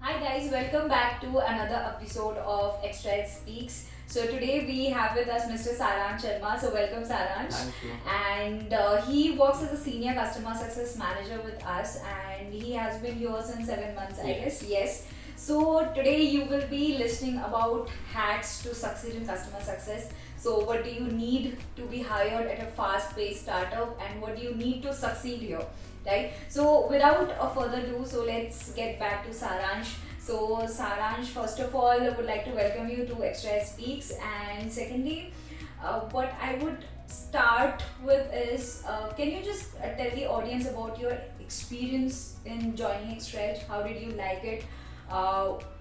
Hi guys, welcome back to another episode of Extra Speaks. So today we have with us Mr. Saransh Sharma. So welcome Saransh. Thank you. And he works as a senior customer success manager with us, and he has been here since 7 months, I guess. Yes. So today you will be listening about hacks to succeed in customer success. So what do you need to be hired at a fast-paced startup, and what do you need to succeed here? Right. So without a further ado, so let's get back to Saransh. So Saransh, first of all, I would like to welcome you to Extra Speaks, and secondly, what I would start with is, can you just tell the audience about your experience in joining Extra? How did you like it?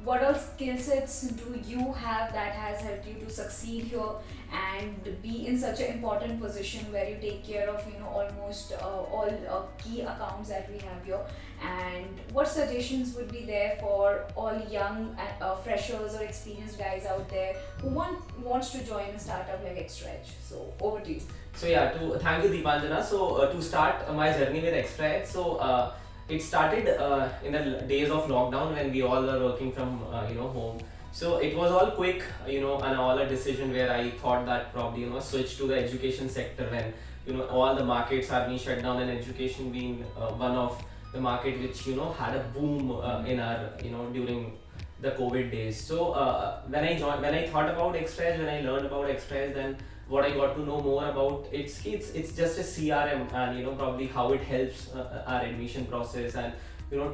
What all skill sets do you have that has helped you to succeed here and be in such an important position where you take care of almost all key accounts that we have here, and what suggestions would be there for all young freshers or experienced guys out there who wants to join a startup like XTREDGE? So over to you. So yeah, to thank you Deepanjana. So to start my journey with Extra, it started in the days of lockdown when we all were working from home. So it was all quick, and all a decision where I thought that probably switch to the education sector when all the markets are being shut down and education being one of the market which had a boom in our during the COVID days. So when I thought about Extra, when I learned about Extra, then what I got to know more about it's just a CRM, and probably how it helps our admission process. And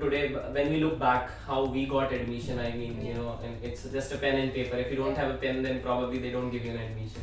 today when we look back how we got admission, I mean and it's just a pen and paper. If you don't have a pen, then probably they don't give you an admission.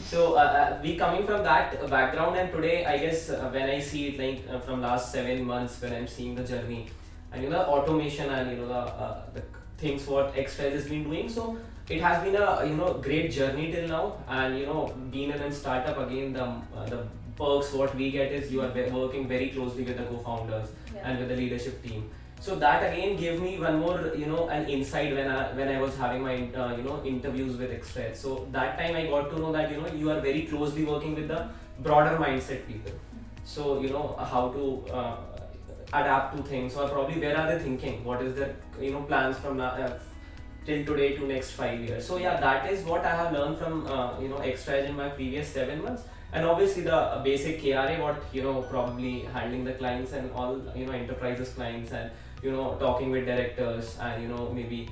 So we coming from that background, and today I guess when I see it like from last 7 months when I'm seeing the journey and the automation and the things what Extra has been doing. So it has been a great journey till now, and being in a startup again, the perks what we get is you are working very closely with the co-founders and with the leadership team. So that again gave me one more an insight when I was having my interviews with Extra. So that time I got to know that you are very closely working with the broader mindset people. So how to adapt to things, or probably where are they thinking, what is their plans from till today to next 5 years. So yeah, that is what I have learned from Extra in my previous 7 months. And obviously the basic KRA, what probably handling the clients and all enterprises clients, and talking with directors and maybe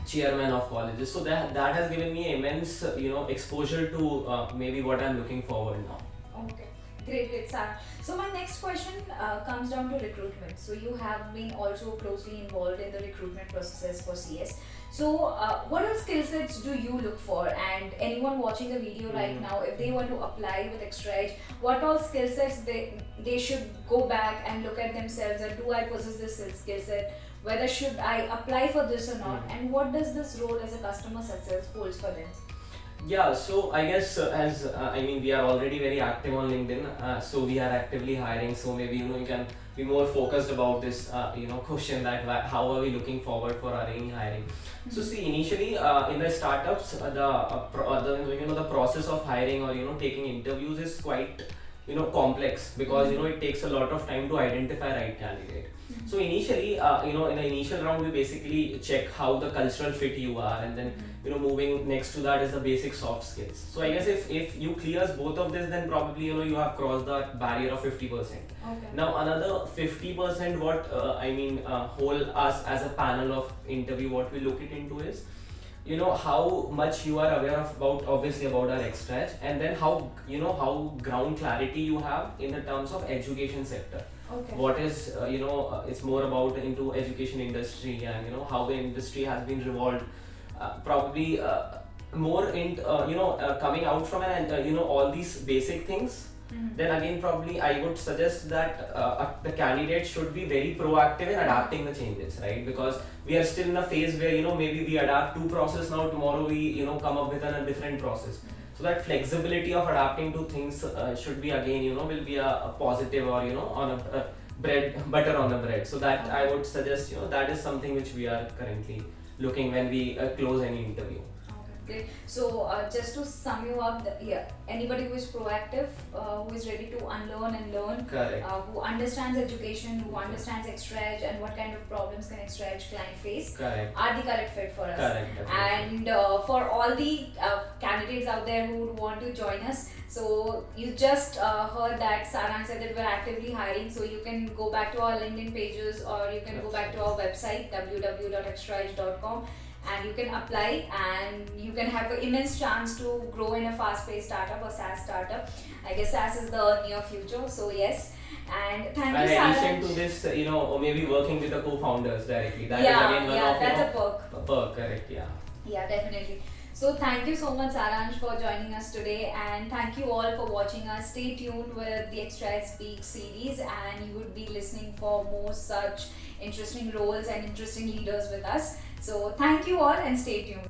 chairman of colleges. So that has given me immense exposure to maybe what I'm looking forward now. Okay, great, Sarah. So my next question comes down to recruitment. So you have been also closely involved in the recruitment processes for CS. So what are skill sets do you look for? And anyone watching the video right now, if they want to apply with XTREDGE, what all skill sets they should go back and look at themselves, and do I possess this skill set? Whether should I apply for this or not? And what does this role as a customer success holds for them? Yeah, so I guess as I mean we are already very active on LinkedIn, so we are actively hiring. So maybe you can be more focused about this question that how are we looking forward for our any hiring. So see, initially in the startups, the process of hiring or taking interviews is quite complex, because it takes a lot of time to identify right candidate. So initially in the initial round we basically check how the cultural fit you are, and then moving next to that is the basic soft skills. So I guess if you clears both of this, then probably you have crossed the barrier of 50%. Okay. Now another 50% what whole us as a panel of interview, what we look it into is how much you are aware of about obviously about our Extra, and then how ground clarity you have in the terms of education sector. Okay. What is it's more about into education industry, and how the industry has been revolved, probably more in coming out from an all these basic things. Then again probably I would suggest that the candidate should be very proactive in adapting the changes, right? Because we are still in a phase where maybe we adapt two process now, tomorrow we come up with a different process. So that flexibility of adapting to things should be again will be a positive, or on a butter on the bread. So that I would suggest that is something which we are currently looking when we close any interview. Okay. Great. So just to sum you up, yeah, anybody who is proactive, who is ready to unlearn and learn, Correct. who understands education, who understands extra edge and what kind of problems can extra edge client face, Correct. are the correct fit for us. Correct. Definitely. And for all the candidates out there who would want to join us, so you just heard that Sarang said that we're actively hiring, so you can go back to our LinkedIn pages or you can go back to our website www.extraedge.com and you can apply and you can have an immense chance to grow in a fast-paced startup or SaaS startup. I guess SaaS is the near future, so yes. And thank In you, addition Sarang. to this, or maybe working with the co-founders directly. That is Yeah, again one of that's a perk. a perk. Correct. Yeah. Yeah, definitely. So thank you so much, Saransh, for joining us today, and thank you all for watching us. Stay tuned with the Extra Ed Speak series, and you would be listening for more such interesting roles and interesting leaders with us. So thank you all, and stay tuned.